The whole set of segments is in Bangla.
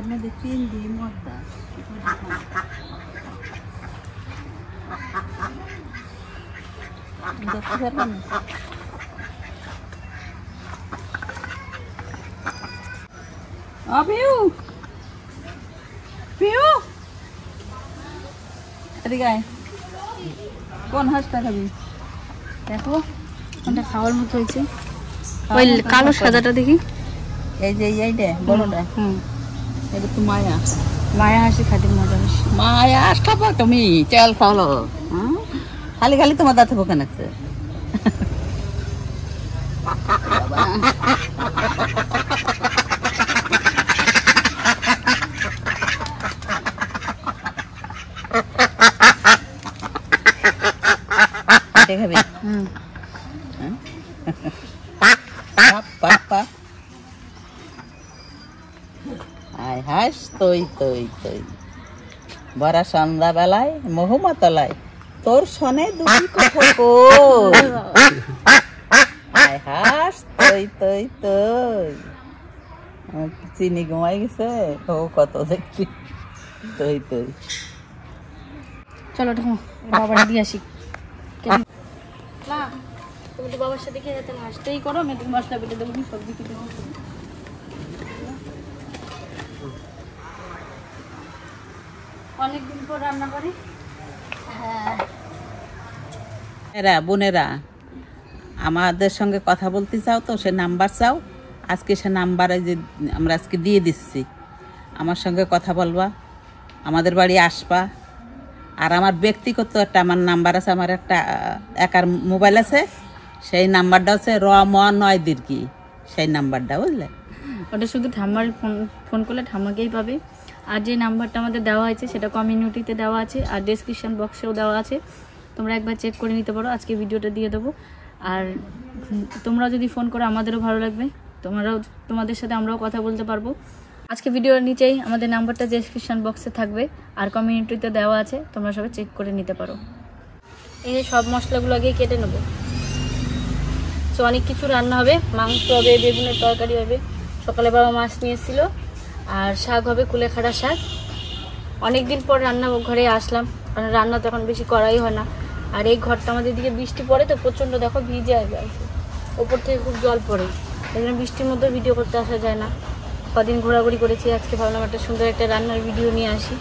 মধ্যে তিন দিয়ে মদ্দা দেখতে পারবেন পিউ পিউ এদিকে আয় কোন হাঁসটা খাবি দেখো কোনটা খাওয়ার মতো হয়েছে ওই কালো সাদাটা দেখি এই যে এইটা বড়টা এটা তো মায়া মায়া হাসি খাতে মজা বেশি মায়া হাঁস খাবো তুমি চল খাওলো খালি খালি তোমার দাঁতে বোকা নাকছে দেখাবি আয় হাস তৈ তৈ তৈ বড়া সন্ধ্যা বেলায় মহুমাতলায় তোর সনে দুটি কথা কই আয় হাস তৈ তৈ তৈ চিনি ঘুমাই গেছে ও কত দেখবি তৈ তৈ চলো ঢুকো বাবাটা দিয়ে আসি না তুমি তো বাবার সাথে খেয়ে যেতে হাসতেই করো আমি তুমি মশলা বেটে দেবো সবজি কেটে দেবো অনেকদিন পর রান্না করি হ্যাঁ বোনেরা আমাদের সঙ্গে কথা বলতে চাও তো সে নাম্বার চাও আজকে সে নাম্বারে যে আমরা আজকে দিয়ে দিচ্ছি আমার সঙ্গে কথা বলবা আমাদের বাড়ি আসবা আর আমার ব্যক্তিগত একটা আমার নাম্বার আছে আমার একটা একার মোবাইল আছে সেই নাম্বারটা হচ্ছে র9 দীর্ঘি সেই নাম্বারটা বুঝলে ওটা শুধু ঠাম্মার ফোন করলে ঠাম্মাকেই পাবে আর যে নাম্বারটা আমাদের দেওয়া হয়েছে সেটা কমিউনিটিতে দেওয়া আছে আর ডেসক্রিপশন বক্সেও দেওয়া আছে তোমরা একবার চেক করে নিতে পারো আজকে ভিডিওটা দিয়ে দেবো আর তোমরা যদি ফোন করো আমাদেরও ভালো লাগবে তোমাদের সাথে আমরাও কথা বলতে পারবো আজকে ভিডিওর নিচেই আমাদের নাম্বারটা ডেসক্রিপশন বক্সে থাকবে আর কমিউনিটিতে দেওয়া আছে তোমরা সবাই চেক করে নিতে পারো এই যে সব মশলাগুলো আগে কেটে নেবো তো অনেক কিছু রান্না হবে মাংস হবে বেগুনের তরকারি হবে সকালে বাবা মাছ নিয়ে এসেছিল আর শাক হবে কুলেখাড়া শাক অনেকদিন পর রান্না ঘরে আসলাম কারণ রান্না তো এখন বেশি করাই হয় না আর এই ঘরটা আমাদের দিকে বৃষ্টি পড়ে তো প্রচণ্ড দেখো ভিজে আছে ওপর থেকে খুব জল পড়ে এই জন্য বৃষ্টির মধ্যে ভিডিও করতে আসা যায় না কদিন ঘোরাঘুরি করেছি আজকে ভাবলাম একটা সুন্দর একটা রান্নার ভিডিও নিয়ে আসি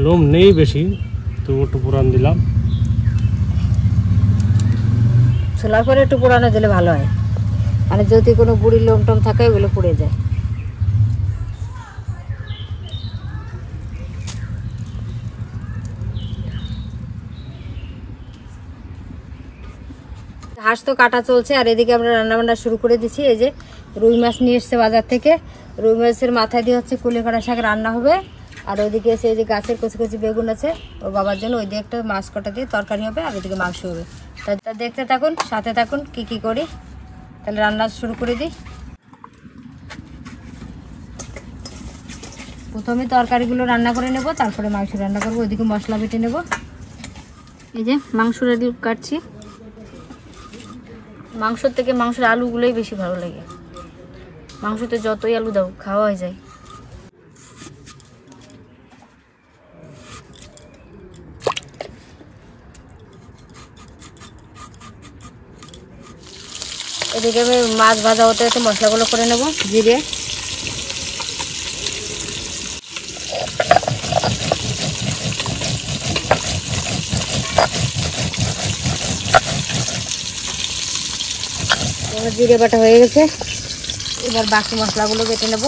লোম নেই বেশি তো একটু পুরান দিলাম ছোলার পরে একটু পুরানো দিলে ভালো হয় মানে যদি কোনো বুড়ি লোম টোম থাকে ওগুলো পুড়ে যায় হাঁস তো কাটা চলছে আর এদিকে আমরা রান্নাবান্না শুরু করে দিচ্ছি এই যে রুই মাছ নিয়ে এসছে বাজার থেকে রুই মাছের মাথায় দিয়ে হচ্ছে কুলেখাড়া শাক রান্না হবে আর ওইদিকে এসে এই যে গাছের কচি কচি বেগুন আছে ওর বাবার জন্য ওই দিকে একটা মাছ কটা দিয়ে তরকারি হবে আর ওইদিকে মাংস হবে তা দেখতে থাকুন সাথে থাকুন কি করি তাহলে রান্না শুরু করে দিই প্রথমে তরকারিগুলো রান্না করে নেব তারপরে মাংস রান্না করবো ওইদিকে মশলা বেটে নেব এই যে মাংস রেডি কাটছি মাংসর থেকে মাংসের আলুগুলোই বেশি ভালো লাগে মাংসতে যতই আলু দাও খাওয়া হয়ে যায় এদিকে আমি মাছ ভাজা হতে হতে মশলাগুলো করে নেব জিরে জিরে বাটা হয়ে গেছে এবার বাকি মশলাগুলো বেটে নেব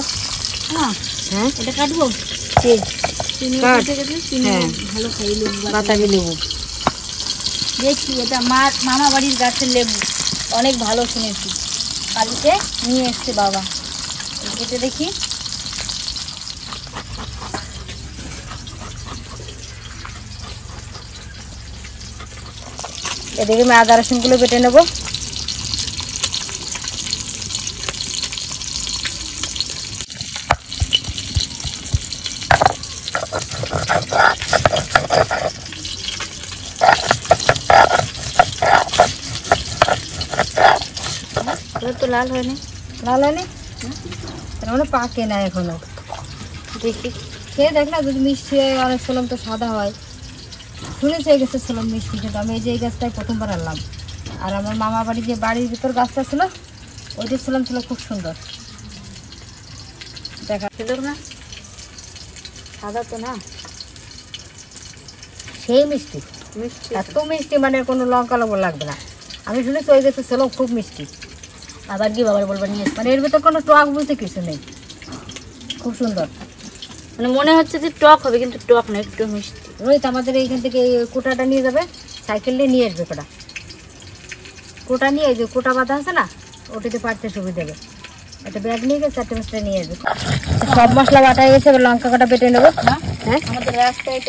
হ্যাঁ এটা কাটবো চিনি ভালো খাইলে বাতাবি লেবু দেখছি এটা মামা বাড়ির গাছের লেবু, অনেক ভালো শুনেছি। কালকে নিয়ে এসছে বাবা, কেটে দেখি। এদিকে আমি আদা রসুনগুলো বেটে নেবো। তো লাল হয়নি, লাল হয়নি মানে পাকে না এখনো। দেখি খেয়ে দেখ না, যদি মিষ্টি হয়। অনেক সোলম তো সাদা হয়, শুনেছি এই গাছের সোলম মিষ্টি, কিন্তু আমি এই যে এই গাছটাই প্রথমবার আনলাম। আর আমার মামা বাড়ি যে বাড়ির ভিতর গাছটা ছিল, ওইটার সোলম ছিল খুব সুন্দর, দেখা সুন্দর না, সাদা তো না, সেই মিষ্টি। মিষ্টি এত মিষ্টি মানে কোনো লঙ্কা লবণ লাগবে না। আমি শুনেছি ওই গাছের সোলম খুব মিষ্টি। আবার কি বাবার বলবার নিয়ে, মানে এর ভিতর কোনো টক বলতে কিছু নেই, খুব সুন্দর। মানে মনে হচ্ছে যে টক হবে, কিন্তু টক না, একটু মিষ্টি। রোহিত আমাদের এইখান থেকে কোটাটা নিয়ে যাবে, সাইকেল নিয়ে নিয়ে আসবে। কোটা নিয়ে, এই যে কোটা বাঁধা আছে না, ওটাতে পাড়তে সুবিধা দেবে। একটা ব্যাগ নিয়ে গেছে, 4টে মশলা নিয়ে আসবে। সব মশলা বাটা হয়ে গেছে, এবার লঙ্কা কাটা বেটে নেবো। হ্যাঁ, আমাদের রাস্তায়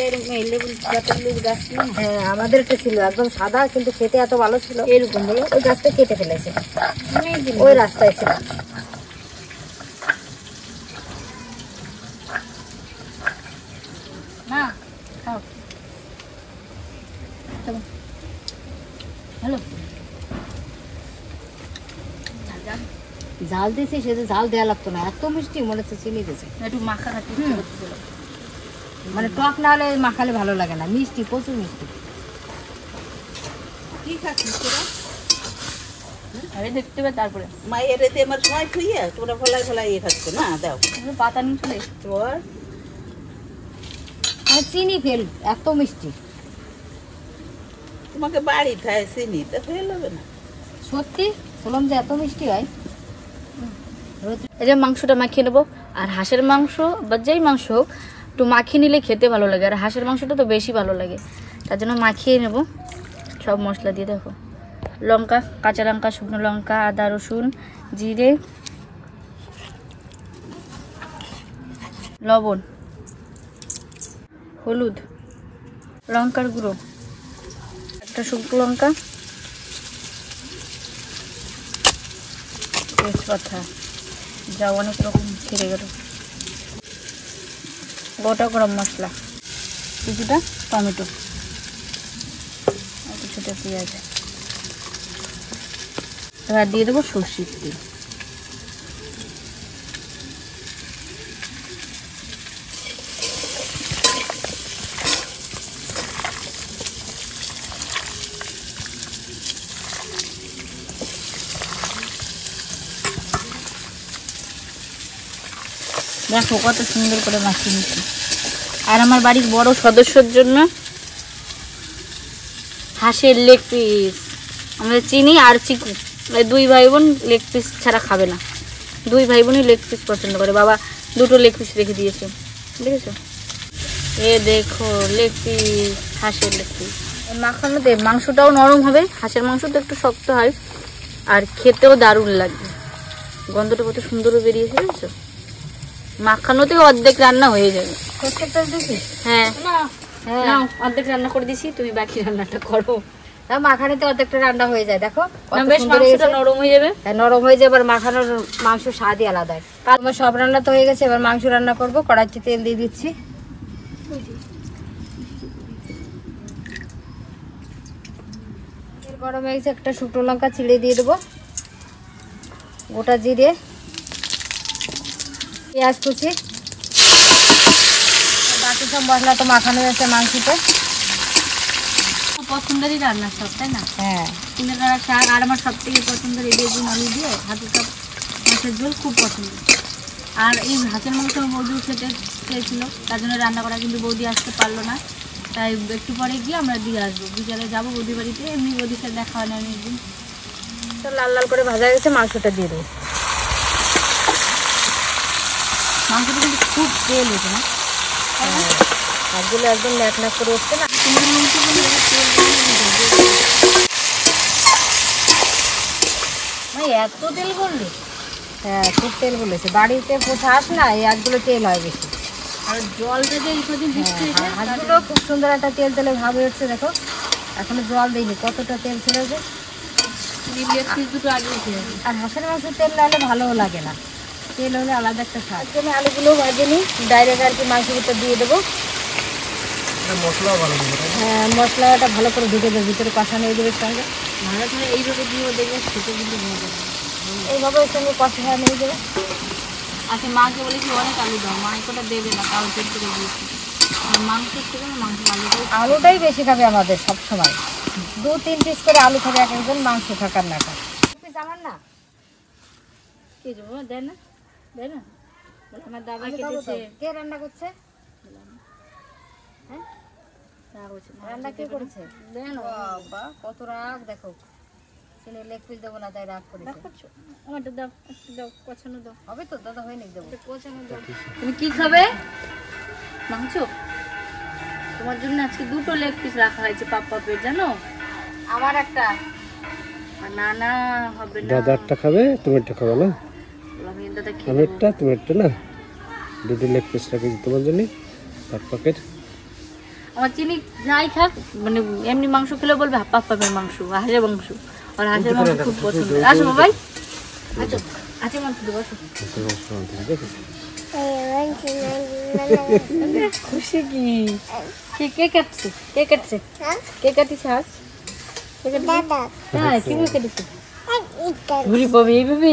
হ্যাঁ, আমাদের একটা ছিল একদম সাদা, কিন্তু খেতে এত ভালো ছিল, এরকম বলে ওই গাছটা কেটে ফেলেছে, ওই রাস্তায় ছিল। না খাও, হ্যালো, জাল দিয়েছি, সে জাল দেওয়া লাগতো না, এত মিষ্টি মনে হচ্ছে চিনি দিয়েছে। একটু মাখা খাতে মানে টক না হলে মাখালে ভালো লাগে না, মিষ্টি, প্রচুর মিষ্টি। কি খাচ্ছিস তোরা? আরে দেখতে পাবে তারপরে মায়ের এতে আমার সময় খুইয়া তোমরা ফলাই ফলাই ইয়ে খাচ্ছ না, দাও পাতা নিয়ে চলে তোর চিনি ফেল, এত মিষ্টি। তোমাকে বাড়ি খায় চিনি তা ফেল হবে না। সত্যি বললাম যে এত মিষ্টি হয়। এই যে মাংসটা মাখিয়ে নেবো, আর হাঁসের মাংস বা যেই মাংস হোক একটু মাখিয়ে নিলে খেতে ভালো লাগে, আর হাঁসের মাংসটা তো বেশি ভালো লাগে, তার জন্য মাখিয়ে নেব সব মশলা দিয়ে। দেখো লঙ্কা, কাঁচা লঙ্কা, শুকনো লঙ্কা, আদা রসুন, জিরে, লবণ, হলুদ, লঙ্কার গুঁড়ো, একটা শুকনো লঙ্কা, তেজপাতা, যা অনেক রকম ছিঁড়ে গেল, গোটা গরম মশলা, কিছুটা টমেটো, আর কিছুটা পেঁয়াজ। এবার দিয়ে দেবো সর্ষের তেল। দেখো কত সুন্দর করে মাখিয়ে নিচ্ছি। আর আমার বাড়ির বড় সদস্যর জন্য হাঁসের লেগ পিস, আমরা চিনি আর চিকু, দুই ভাই বোন লেগ পিস ছাড়া খাবে না, দুই ভাই বোনই লেগ পিস পছন্দ করে। বাবা দুটো লেগ পিস রেখে দিয়েছে, দেখেছো? এ দেখো লেগ পিস, হাঁসের লেগ পিস। মাখানোতে মাংসটাও নরম হবে, হাঁসের মাংস তো একটু শক্ত হয়, আর খেতেও দারুণ লাগবে। গন্ধটা কত সুন্দর বেরিয়েছে, বুঝছো? মাখানোতেও অর্ধেক রান্না হয়ে যাবে। হ্যাঁ হ্যাঁ, অর্ধেক রান্না করে দিছি, তুমি বাকি রান্নাটা করো। মাখানিতে অর্ধেকটা রান্না হয়ে যায়, দেখো বেশ মাংসটা নরম হয়ে যাবে। নরম হয়ে যাবে, আর মাখানোর মাংস স্বাদই আলাদা। আমার সব রান্না তো হয়ে গেছে, এবার মাংস রান্না করবো। কড়াইতে তেল দিয়ে দিচ্ছি, তেল গরম হয়ে গেছে, একটা শুকনো লঙ্কা চিড়ে দিয়ে দেবো, গোটা জিরে, পেঁয়াজ কুচি, বাকি সব মশলা তো মাখানো হয়েছে মাংসতে। পছন্দেরই রান্না সব, তাই না? হ্যাঁ, কুলেখাড়া শাক, আর আমার সব থেকে পছন্দের এই বেগুন আলু দিয়ে হাতে কাপ মাছের ঝোল খুব পছন্দ। আর এই হাঁসের মাংস বৌদি খেতে চেয়েছিল, তার জন্য রান্না করা, কিন্তু বৌদি আসতে পারলো না, তাই একটু পরে গিয়ে আমরা দিয়ে আসবো। বিকালে যাবো বৌদি বাড়িতে, এমনি বৌদির সাথে দেখা হয় না অনেকদিন। তো লাল লাল করে ভাজা গেছে, মাংসটা দিয়ে দেবো। মাংসটা কিন্তু খুব তেল হয়েছে না, হাতগুলো একদম ন্যাক ন্যাক করে উঠছে না। এত তেল করলি? হ্যাঁ খুব তেল বলেছে, বাড়িতে পোষা হাঁস না, এই হাঁসগুলো তেল হয় বেশি। আর জলটা যে এই কদিন বৃষ্টি হয়েছে, হাঁসগুলো খুব সুন্দর একটা তেল তেলে ভাব হচ্ছে, দেখো এখনো জল দিইনি, কতটা তেল ছিল যে। লেগ পিস দুটো আগে উঠে যাবে। আর হাঁসের মাংস তেল না হলে ভালোও লাগে না, তেল হলে আলাদা একটা স্বাদ। আমি আলুগুলো ভাজে নিই, ডাইরেক্ট আর কি মাংসের ভিতর দিয়ে দেবো। হ্যাঁ মশলাটা ভালো করে ঢুকে দেবে ভিতরে, কষা নিয়ে দেবে সঙ্গে, ভালো করে এইভাবে দিয়েও দেখবে খেতে কিন্তু মজা হবে। এইভাবে এর সঙ্গে কষা নিয়ে দেবে। আচ্ছা মাকে বলেছি অনেক আলু দাও, মা কোটা দেবে না, কারণ তেল করে দিয়েছি। মাংসের থেকে না মাংস আলুটাই আলুটাই বেশি খাবে আমাদের সব সময়, 2-3 পিস করে আলু খাবে এক একজন, মাংস থাকার না খায়। পিস আমার না কে যাবো দেয় না, দেয় না, আমার দাদা আমি খাবো তো। কেটেছে। কে রান্না করছে? হ্যাঁ রান্না কে করেছে? দেয় না, বাবা কত রাগ দেখো, চিনি লেগ পিস দেবো না তাই রাগ করেছে। করছো আমারটা দাও, একটু দাও, পছন্দ দাও, হবে তো দাদা, হয় নাকি দেবো? পছন্দ দাও। তুমি কি খাবে? মাংস? তোমার জন্য আজকে দুটো লেগ পিস রাখা হয়েছে পাপ্পা পেট, জানো? আমার একটা। আর না না হবে না, দাদারটা খাবে, তুমিরটা খাবে না? আমি দাদা খেয়ে নেবো। আমিরটা তুমিরটা না, দুটো লেগ পিস রাখেছি তোমার জন্য, এক প্যাকেট। আমার চিনি যাই খাক, মানে এমনি মাংস খেলে বলবে পাপ্পাপের মাংস, হাঁসের মাংস, আর হাঁসের মাংস খুব পছন্দ। আসো বাবাই, আচ্ছা আচ্ছা মাংস দেবো, আসো। খুশি কি? কে কাটছে? কে কাটছে? কে কাটিছে হাঁস? হ্যাঁ কিভাবে কেটেছে? ঘুরি পাবি এইভাবে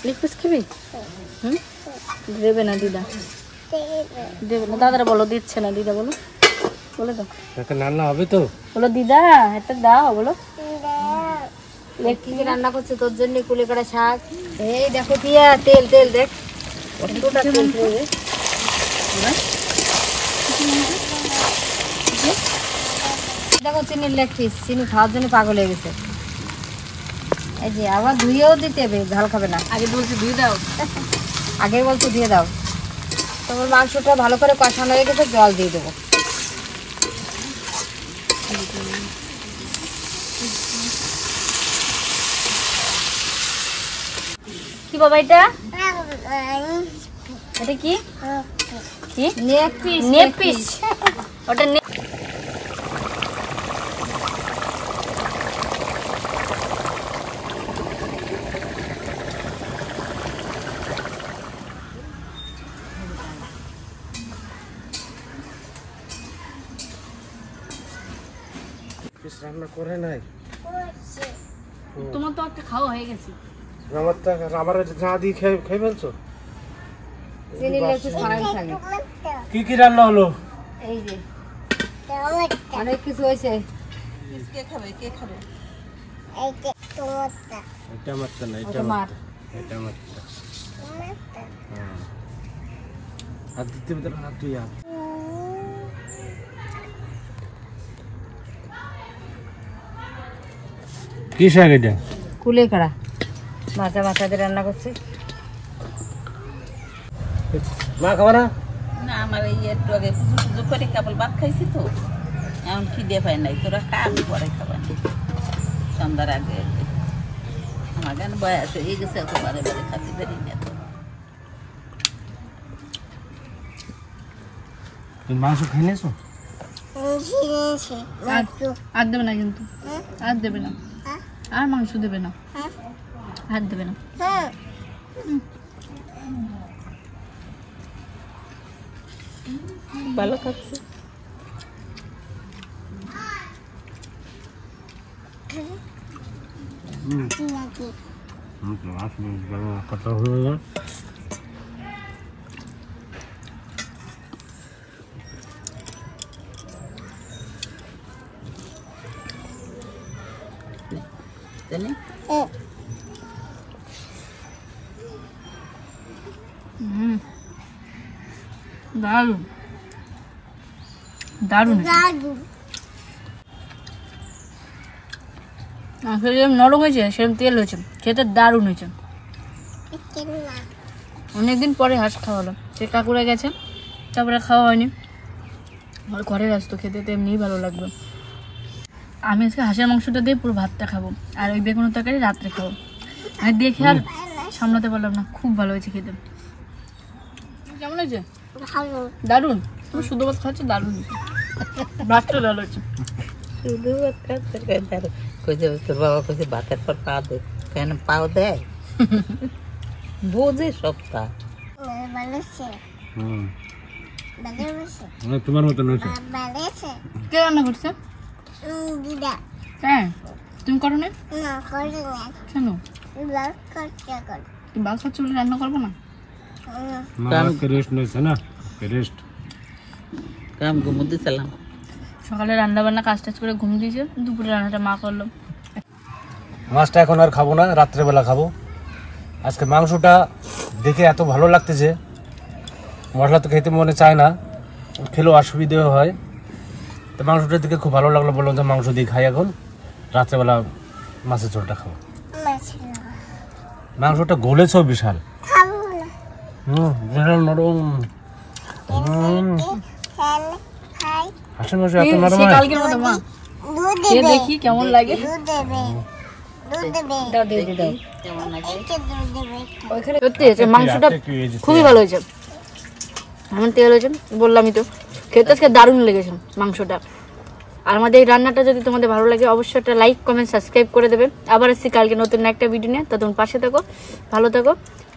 লেগ পিস খাবি? হুম দেবে না দিদা, দেবে না। দাদারা বলো দিচ্ছে না, দিদা বলো, বলে দাও, একটা রান্না হবে তো? বলো দিদা একটা দাও, বলো। লেগ পিস রান্না করছে তোর জন্য, কুলেখাড়া শাক। এই দেখো টিয়া, তেল তেল দেখ কতটা তেল ছেড়ে। দেখো চিনির লেগ পিস, চিনি খাওয়ার জন্য পাগল হয়ে গেছে। এই যে আবার ধুয়েও দিতে হবে, ঝাল খাবে না। আগে বলছি দিয়ে দাও, আগে বলছো দিয়ে দাও। তোমার মাংসটা ভালো করে কষানো হয়ে গেছে, জল দিয়ে দেবো। কি বাবা এটা? এটা কি? কি নেক পিস, নেক পিস? ওটা পিস রান্না করে নাই তোমার তো একটা খাওয়া হয়ে গেছে। আমারটা, আমার যা দিয়ে খেয়ে ফেলছো? চিনির লেগ পিস খাওয়ার সঙ্গে কি কি রান্না হলো? এই যে অনেক কিছু হয়েছে। কে খাবে, কে খাবে? এটা আমারটা না, এটা ওটা মার। এটা আমারটা। হ্যাঁ হাত দিতে ভিতরে হাত তুই হাত। কি শাক এটা? কুলেখাড়া মাথা মাথা দিয়ে রান্না করছে। মা খাবা না? না আমার এই একটু আগে পুজো করে কেবল ভাত খাইছি তো, এখন খিদে পাই নাই। তোরা খা, আমি পরে খাবার সন্ধ্যার আগে। আমার গান বয়স হয়ে গেছে, এত বারে বারে খাতে পারি না তো। তুমি মাংস খেয়ে নিয়েছো? আর দেবে না কিন্তু, আর দেবে না, আর মাংস দেবে না, আর দেবে না। ভালো খাচ্ছে। কথা হলো না। জানি দারুণ দারুণ, যেরকম নরম হয়েছে সেরকম তেল হয়েছে, খেতে দারুণ হয়েছে। অনেকদিন পরে হাঁস খাওয়ালাম, সে কাকুরা গেছে তারপরে খাওয়া হয়নি। আর ঘরের হাঁস তো খেতে তো এমনিই ভালো লাগবে। আমি আজকে হাঁসের মাংসটা দিয়ে পুরো ভাতটা খাবো, আর ওই বেগুনের তরকারি রাত্রে খাবো। আমি দেখে আর সামলাতে পারলাম না, খুব ভালো হয়েছে খেতে। কেমন হয়েছে? দারুণ। তুমি শুধু ভাত খাচ্ছ, দারুণ হয়েছে। ভাতটা ভালো হয়েছে। শুধু একটা তরকারি দারুণ। কইছে তোর বাবা কইছে ভাতের পর পা দে, কেন পাও দেয়? বোঝে সবটা। হুম তোমার মতো নয় কে রান্না করছে? হ্যাঁ, তুমি করো না কেন? তুমি বাল খাচ্ছ বলে রান্না করবো না? মাকে রেস্ট নিয়েছে না, রেস্ট। কাম ঘুমোতে চালাম। সকালে রান্না বান্না কাজ টাজ করে ঘুম দিয়েছে, দুপুরে রান্নাটা মা করলো। মাছটা এখন আর খাবো না, রাত্রেবেলা খাবো। আজকে মাংসটা দেখে এত ভালো লাগতেছে, মশলা তো খেতে মনে চায় না, খেলেও অসুবিধেও হয়। তো মাংসটা দেখে খুব ভালো লাগলো, বললাম যে মাংস দিয়ে খাই এখন, রাত্রেবেলা মাছের ঝোলটা খাবো। মাংসটা গলেছেও বিশাল, বিশাল নরম। হাঁসের মাংস এত নরম হয়? কালকের মতো মা, খেয়ে দেখি কেমন লাগে। সত্যি হয়েছে, মাংসটা খুবই ভালো হয়েছে, এমন তেল হয়েছে বললামই তো। খেতে আজকে দারুণ লেগেছে মাংসটা। আর আমাদের এই রান্নাটা যদি তোমাদের ভালো লাগে অবশ্যই একটা লাইক কমেন্ট সাবস্ক্রাইব করে দেবে। আবার আসছি কালকে নতুন একটা ভিডিও নিয়ে, তখন পাশে থাকো, ভালো থাকো।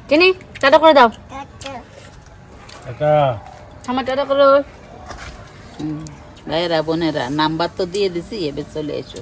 চিনি টাটা করে দাও, আমার টাটা করে। ভাইয়েরা বোনেরা নাম্বার তো দিয়ে দিছি, এবার চলে এসো।